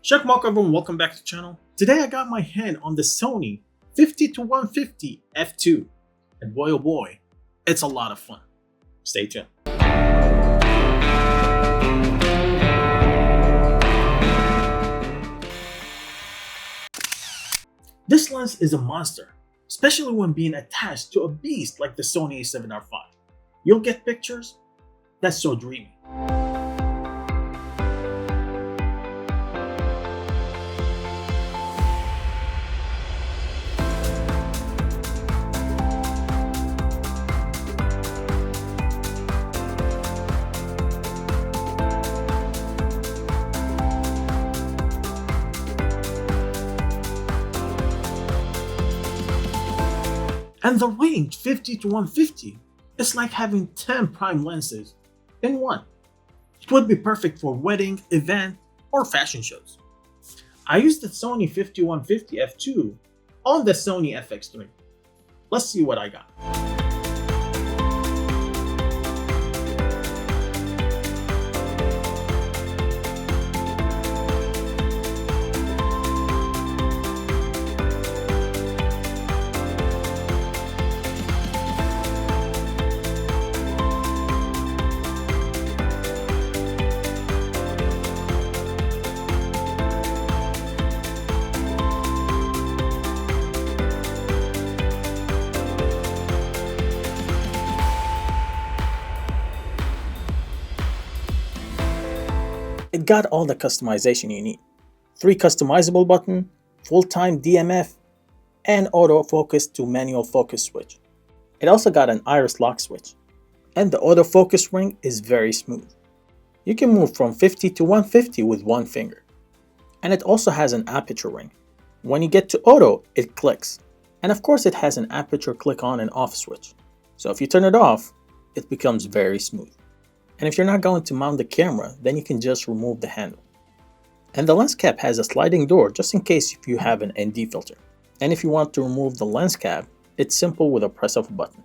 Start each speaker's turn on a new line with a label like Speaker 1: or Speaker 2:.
Speaker 1: Shako Mako everyone, welcome back to the channel. Today I got my hand on the Sony 50-150 f2 and boy oh boy, it's a lot of fun. Stay tuned. This lens is a monster, especially when being attached to a beast like the Sony a7R5. You'll get pictures that's so dreamy. And the range 50-150 is like having 10 prime lenses in one. It would be perfect for wedding, event, or fashion shows. I used the Sony 50-150 f2 on the Sony FX3. Let's see what I got. It got all the customization you need. 3 customizable buttons, full-time DMF, and autofocus to manual focus switch. It also got an iris lock switch, and the autofocus ring is very smooth. You can move from 50-150 with one finger. And it also has an aperture ring. When you get to auto, it clicks. And of course it has an aperture click on and off switch. So if you turn it off, it becomes very smooth. And if you're not going to mount the camera, then you can just remove the handle. And the lens cap has a sliding door just in case if you have an ND filter. And if you want to remove the lens cap, it's simple with a press of a button.